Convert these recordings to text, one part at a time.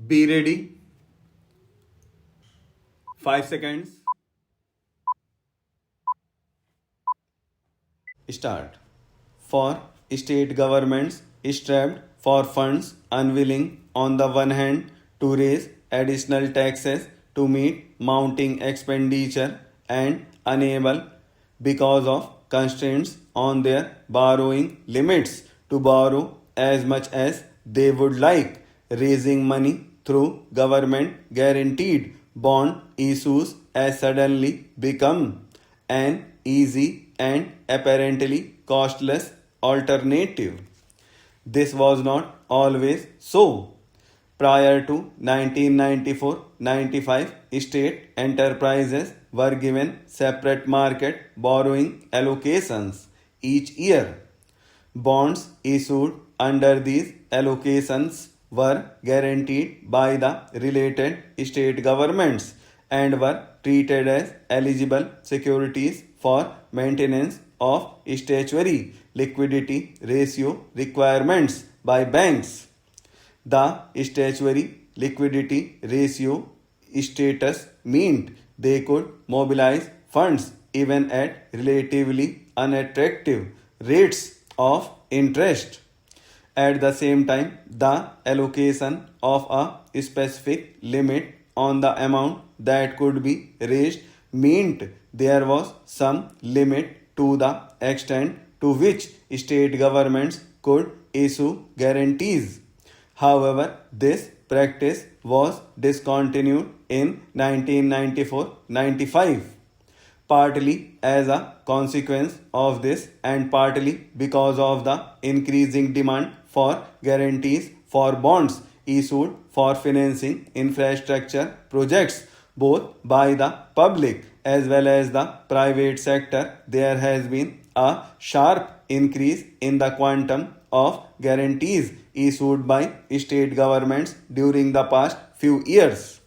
Be ready. 5 seconds. Start. For state governments strapped for funds, unwilling on the one hand to raise additional taxes to meet mounting expenditure and unable because of constraints on their borrowing limits to borrow as much as they would like, raising money through government guaranteed bond issues has suddenly become an easy and apparently costless alternative. This was not always so. Prior to 1994-95, state enterprises were given separate market borrowing allocations each year. Bonds issued under these allocations were guaranteed by the related state governments and were treated as eligible securities for maintenance of statutory liquidity ratio requirements by banks. The statutory liquidity ratio status meant they could mobilize funds even at relatively unattractive rates of interest. At the same time, the allocation of a specific limit on the amount that could be raised meant there was some limit to the extent to which state governments could issue guarantees. However, this practice was discontinued in 1994-95, partly as a consequence of this and partly because of the increasing demand for guarantees for bonds issued for financing infrastructure projects both by the public as well as the private sector. There has been a sharp increase in the quantum of guarantees issued by state governments during the past few years.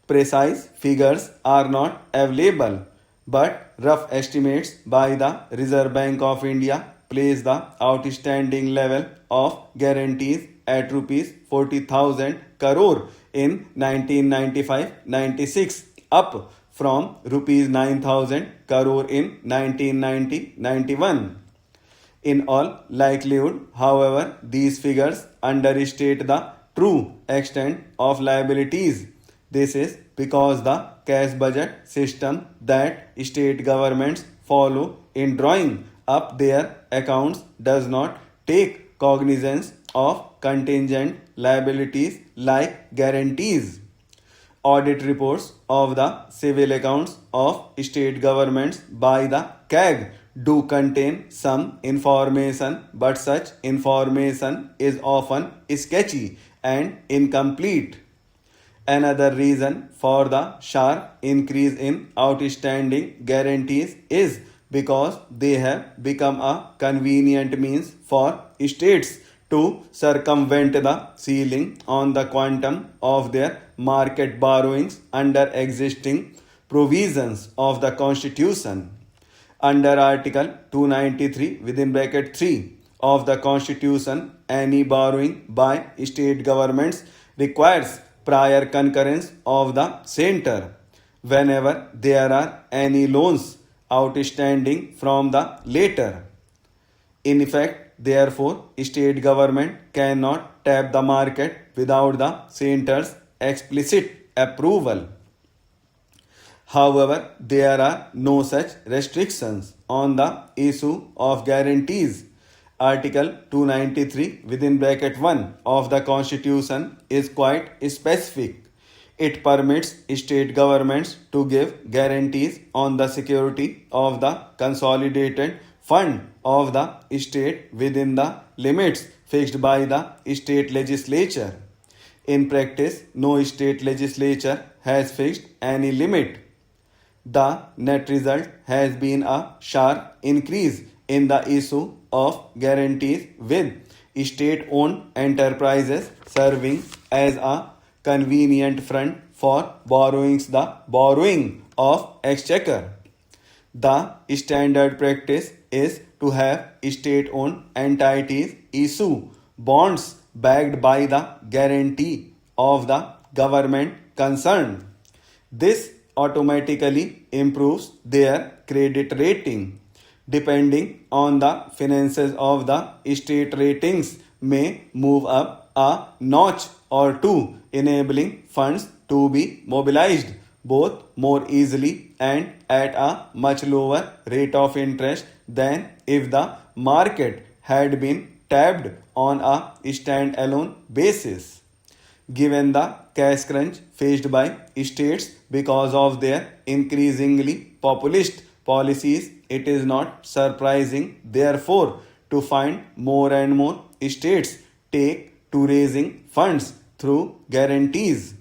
Precise figures are not available, but rough estimates by the Reserve Bank of India place the outstanding level of guarantees at rupees 40,000 crore in 1995-96, up from rupees 9,000 crore in 1990-91. In all likelihood, however, these figures understate the true extent of liabilities. This is because the cash budget system that state governments follow in drawing up their accounts does not take cognizance of contingent liabilities like guarantees. Audit reports of the civil accounts of state governments by the CAG do contain some information, but such information is often sketchy and incomplete. Another reason for the sharp increase in outstanding guarantees is because they have become a convenient means for states to circumvent the ceiling on the quantum of their market borrowings under existing provisions of the Constitution. Under Article 293 within bracket 3 of the Constitution, any borrowing by state governments requires prior concurrence of the center. Whenever there are any loans outstanding from the latter, in effect, therefore, state government cannot tap the market without the center's explicit approval. However, there are no such restrictions on the issue of guarantees. Article 293 within bracket 1 of the Constitution is quite specific. It permits state governments to give guarantees on the security of the consolidated fund of the state within the limits fixed by the state legislature. In practice, no state legislature has fixed any limit. The net result has been a sharp increase in the issue of guarantees, with state owned enterprises serving as a convenient front for the borrowing of exchequer. The standard practice is to have state owned entities issue bonds backed by the guarantee of the government concerned. This automatically improves their credit rating. Depending on the finances of the state, ratings may move up a notch or two, enabling funds to be mobilized both more easily and at a much lower rate of interest than if the market had been tapped on a stand-alone basis. Given the cash crunch faced by states because of their increasingly populist policies, it is not surprising, therefore, to find more and more states take to raising funds through guarantees.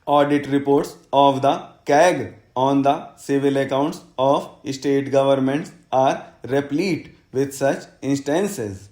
Audit reports of the CAG on the civil accounts of state governments are replete with such instances.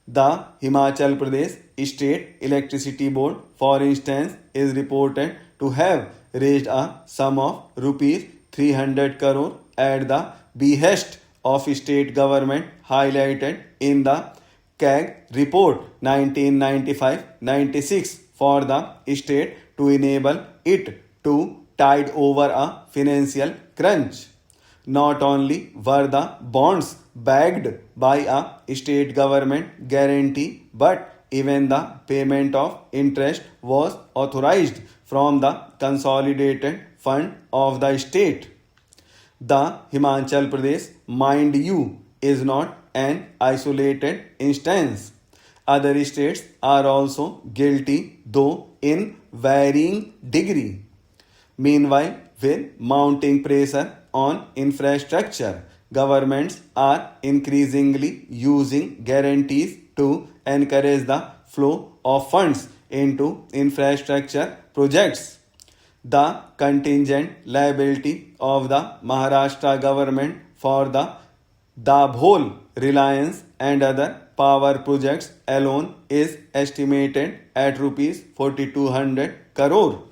The Himachal Pradesh State Electricity Board, for instance, is reported to have raised a sum of rupees 300 crore at the behest of state government highlighted in the CAG report 1995-96 for the state to enable it to tide over a financial crunch. Not only were the bonds backed by a state government guarantee, but even the payment of interest was authorized from the consolidated fund of the state. The Himachal Pradesh, mind you, is not an isolated instance. Other states are also guilty, though in varying degree. Meanwhile, with mounting pressure on infrastructure, governments are increasingly using guarantees to encourage the flow of funds into infrastructure projects. The contingent liability of the Maharashtra government for the Dabhol, Reliance and other power projects alone is estimated at rupees 4200 crore.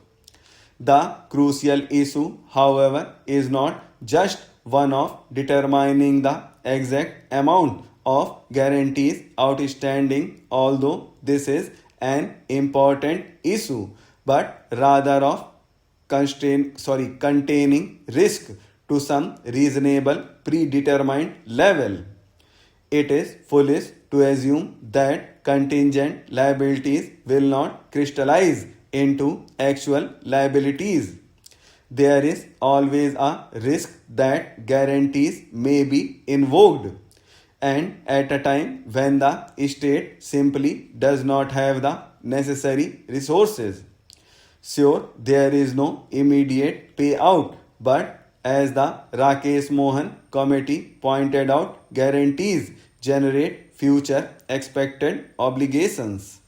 The crucial issue, however, is not just one of determining the exact amount of guarantees outstanding, although this is an important issue, but rather of containing risk to some reasonable predetermined level. It is foolish to assume that contingent liabilities will not crystallize into actual liabilities. There is always a risk that guarantees may be invoked, and at a time when the state simply does not have the necessary resources. Sure, there is no immediate payout, but as the Rakesh Mohan Committee pointed out, guarantees generate future expected obligations.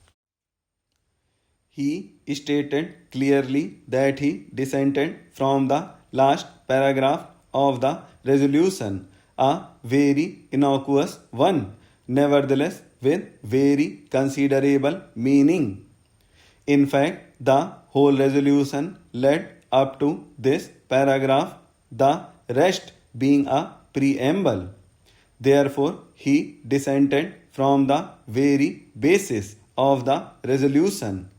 He stated clearly that he dissented from the last paragraph of the resolution, a very innocuous one, nevertheless with very considerable meaning. In fact, the whole resolution led up to this paragraph, the rest being a preamble. Therefore, he dissented from the very basis of the resolution.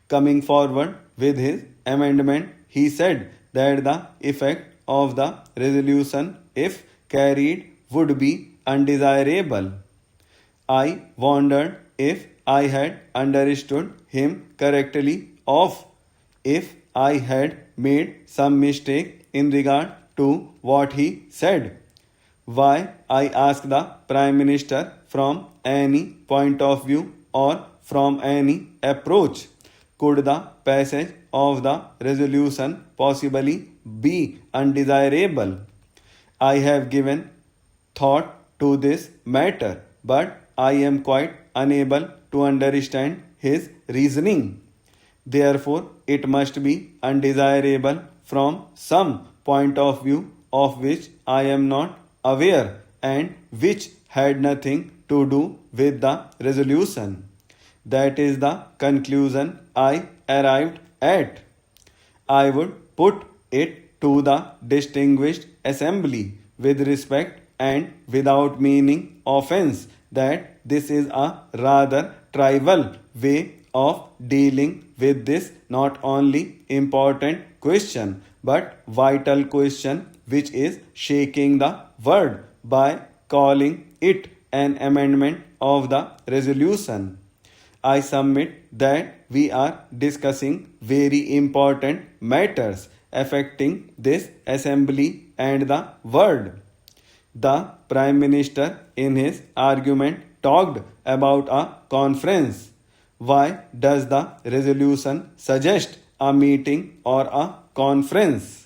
Coming forward with his amendment, he said that the effect of the resolution, if carried, would be undesirable. I wondered if I had understood him correctly, of if I had made some mistake in regard to what he said. Why, I asked the Prime Minister, from any point of view or from any approach, could the passage of the resolution possibly be undesirable? I have given thought to this matter, but I am quite unable to understand his reasoning. Therefore, it must be undesirable from some point of view of which I am not aware and which had nothing to do with the resolution. That is the conclusion I arrived at. I would put it to the distinguished assembly with respect and without meaning offense that this is a rather trivial way of dealing with this not only important question but vital question which is shaking the world by calling it an amendment of the resolution. I submit that we are discussing very important matters affecting this assembly and the world. The Prime Minister in his argument talked about a conference. Why does the resolution suggest a meeting or a conference?